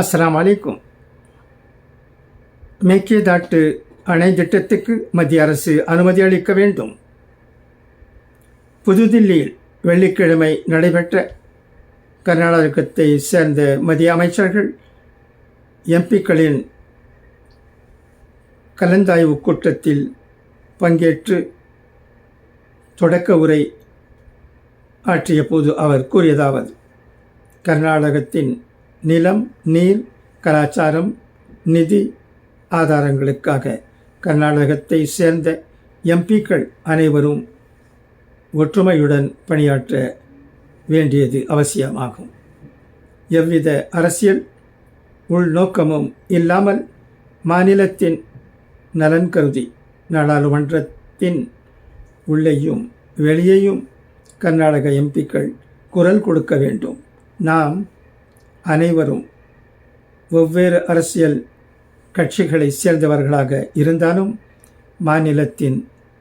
அஸ்ஸலாமு அலைக்கும். மேகேதாட்டு அணை திட்டத்துக்கு மத்திய அரசு அனுமதி அளிக்க வேண்டும். புதுதில்லியில் வெள்ளிக்கிழமை நடைபெற்ற கர்நாடகத்தை சேர்ந்த மத்திய அமைச்சர்கள் எம்பிக்களின் கலந்தாய்வு கூட்டத்தில் பங்கேற்று தொடக்க உரை ஆற்றிய போது அவர் கூறியதாவது: கர்நாடகத்தின் நிலம், நீர், கலாச்சாரம், நிதி ஆதாரங்களுக்காக கர்நாடகத்தை சேர்ந்த எம்பிக்கள் அனைவரும் ஒற்றுமையுடன் பணியாற்ற வேண்டியது அவசியமாகும். எவ்வித அரசியல் உள்நோக்கமும் இல்லாமல் மாநிலத்தின் நலன் கருதி நாடாளுமன்றத்தின் உள்ளேயும் வெளியேயும் கர்நாடக எம்பிக்கள் குரல் கொடுக்க வேண்டும். நாம் அனைவரும் வெவ்வேறு அரசியல் கட்சிகளை சேர்ந்தவர்களாக இருந்தாலும் மாநிலத்தின்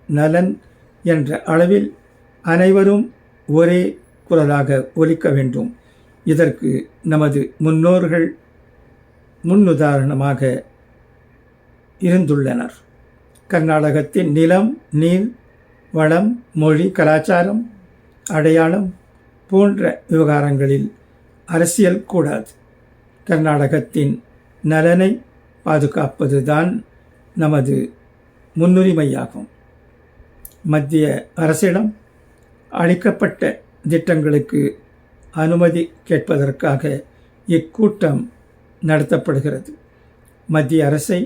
நலன் என்ற அளவில் அனைவரும் ஒரே குரலாக ஒலிக்க வேண்டும். இதற்கு நமது முன்னோர்கள் முன்னுதாரணமாக இருந்துள்ளனர். கர்நாடகத்தின் நிலம், நீர், வளம், மொழி, கலாச்சாரம், அடையாளம் போன்ற விவகாரங்களில் அரசியல் கூடாது. கர்நாடகத்தின் நலனை பாதுகாப்பதுதான் நமது முன்னுரிமையாகும். மத்திய அரசிடம் அளிக்கப்பட்ட திட்டங்களுக்கு அனுமதி கேட்பதற்காக இக்கூட்டம் நடத்தப்படுகிறது. மத்திய அரசை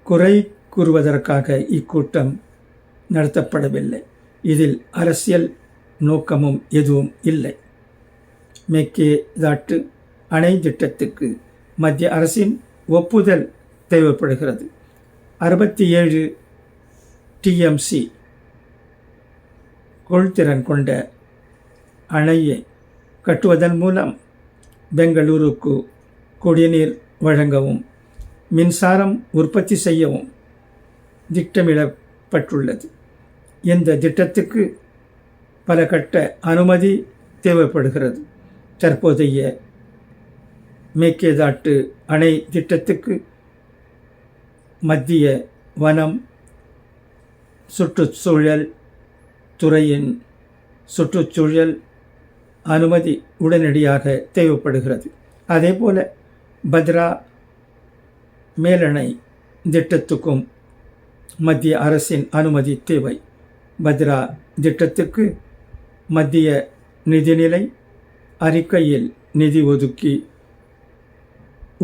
குறை கூறுவதற்காக இக்கூட்டம் நடத்தப்படவில்லை. இதில் அரசியல் நோக்கமும் எதுவும் இல்லை. மேகேதாட்டு அணை திட்டத்துக்கு மத்திய அரசின் ஒப்புதல் தேவைப்படுகிறது. 67 TMC கொள்திறன் கொண்ட அணையை கட்டுவதன் மூலம் பெங்களூருக்கு குடிநீர் வழங்கவும் மின்சாரம் உற்பத்தி செய்யவும் திட்டமிடப்பட்டுள்ளது. இந்த திட்டத்துக்கு பல கட்ட அனுமதி தேவைப்படுகிறது. தற்போதைய மேகேதாட்டு அணை திட்டத்துக்கு மத்திய வனம் சுற்றுச்சூழல் துறையின் சுற்றுச்சூழல் அனுமதி உடனடியாக தேவைப்படுகிறது. அதேபோல பத்ரா மேலணை திட்டத்துக்கும் மத்திய அரசின் அனுமதி தேவை. பத்ரா திட்டத்துக்கு மத்திய நிதிநிலை அறிக்கையில் நிதி ஒதுக்கி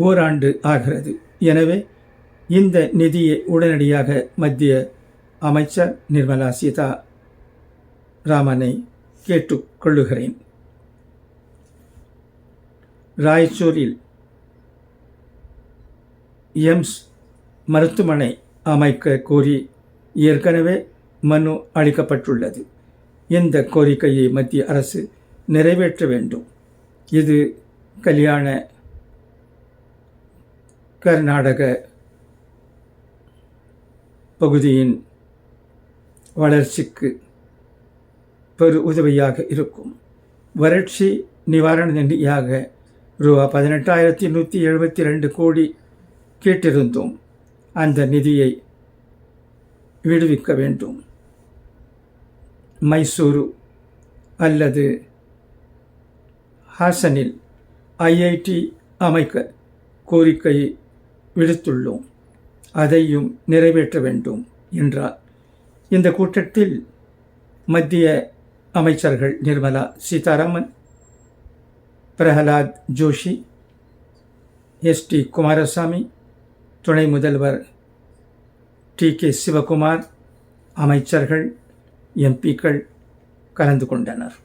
ஓராண்டு ஆகிறது. எனவே இந்த நிதியை உடனடியாக மத்திய அமைச்சர் நிர்மலா சீதாராமனை கேட்டுக்கொள்ளுகிறேன். ராய்ச்சூரில் எய்ம்ஸ் மருத்துவமனை அமைக்க கோரி ஏற்கனவே மனு அளிக்கப்பட்டுள்ளது. இந்த கோரிக்கையை மத்திய அரசு நிறைவேற்ற வேண்டும். இது கல்யாண கர்நாடக பகுதியின் வளர்ச்சிக்கு பெரு உதவியாக இருக்கும். வறட்சி நிவாரண நிதியாக ரூபா 18,172 கோடி கேட்டிருந்தோம். அந்த நிதியை விடுவிக்க வேண்டும். மைசூரு அல்லது ஹாசனில் IIT அமைக்க கோரிக்கை விடுத்துள்ளோம். அதையும் நிறைவேற்ற வேண்டும் என்றார். இந்த கூட்டத்தில் மத்திய அமைச்சர்கள் நிர்மலா சீதாராமன், பிரகலாத் ஜோஷி, ST குமாரசாமி, துணை முதல்வர் TK சிவகுமார், அமைச்சர்கள், எம்பிக்கள் கலந்து கொண்டனர்.